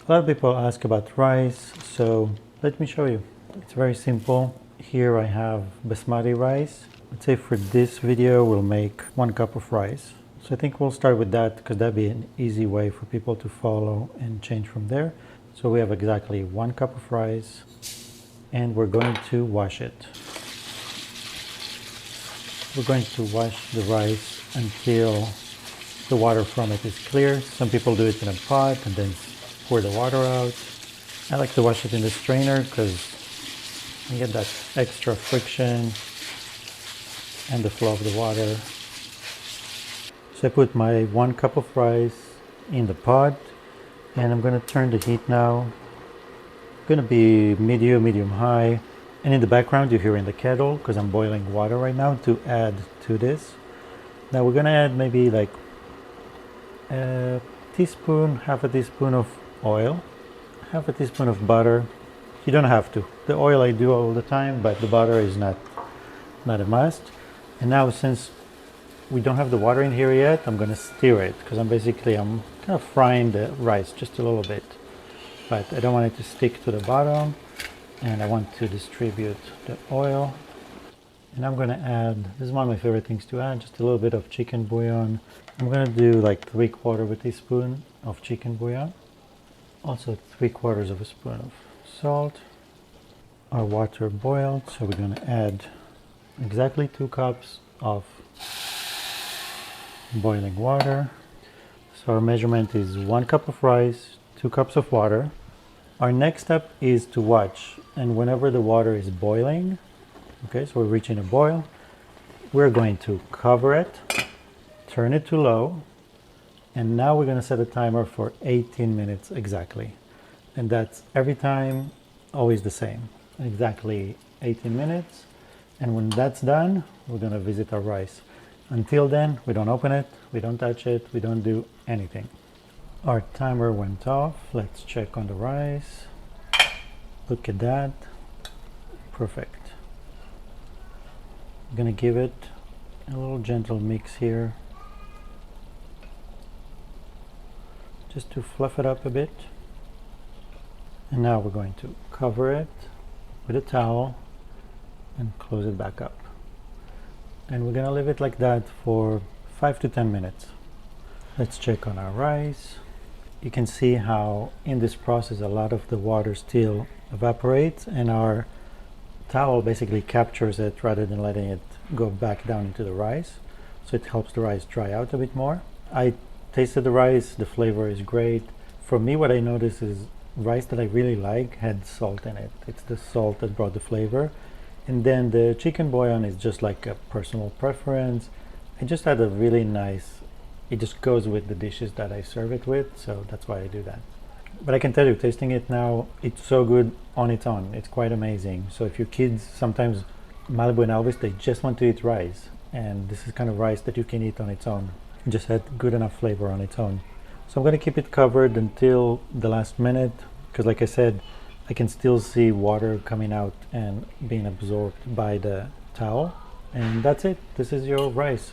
A lot of people ask about rice, so let me show you. It's very simple. Here I have basmati rice. Let's say for this video we'll make 1 cup of rice. So I think we'll start with that because that'd be an easy way for people to follow and change from there. So we have exactly 1 cup of rice and we're going to wash it. We're going to wash the rice until the water from it is clear. Some people do it in a pot and then pour the water out. I like to wash it in the strainer because you get that extra friction and the flow of the water. So I put my 1 cup of rice in the pot and I'm going to turn the heat now. Going to be medium high, and in the background you're hearing the kettle because I'm boiling water right now to add to this. Now we're going to add maybe like a teaspoon, half a teaspoon of oil, half a teaspoon of butter. You don't have to. The oil I do all the time, but the butter is not a must. And now since we don't have the water in here yet, I'm going to stir it because I'm kind of frying the rice just a little bit, but I don't want it to stick to the bottom, and I want to distribute the oil. And I'm going to add, this is one of my favorite things to add, just a little bit of chicken bouillon. I'm going to do like 3/4 of a teaspoon of chicken bouillon, also 3/4 of a spoon of salt. Our water boiled, so we're going to add exactly 2 cups of boiling water. So our measurement is 1 cup of rice, 2 cups of water. Our next step is to watch, and whenever the water is boiling, okay, so we're reaching a boil, we're going to cover it, turn it to low, and now we're going to set a timer for 18 minutes exactly. And that's every time, always the same, exactly 18 minutes. And when that's done, we're going to visit our rice. Until then, we don't open it, we don't touch it, we don't do anything. Our timer went off. Let's check on the rice. Look at that. Perfect. I'm going to give it a little gentle mix here, just to fluff it up a bit. And now we're going to cover it with a towel and close it back up. And we're going to leave it like that for 5 to 10 minutes. Let's check on our rice. You can see how in this process a lot of the water still evaporates, and our towel basically captures it rather than letting it go back down into the rice. So it helps the rice dry out a bit more. I tasted the rice, the flavor is great. For me, what I noticed is rice that I really like had salt in it. It's the salt that brought the flavor. And then the chicken bouillon is just like a personal preference. I just had a really nice, it just goes with the dishes that I serve it with, so that's why I do that. But I can tell you, tasting it now, it's so good on its own. It's quite amazing. So if your kids, sometimes Malibu and Elvis, they just want to eat rice, and this is kind of rice that you can eat on its own. It just had good enough flavor on its own. So I'm going to keep it covered until the last minute, because like I said, I can still see water coming out and being absorbed by the towel. And that's it. This is your rice.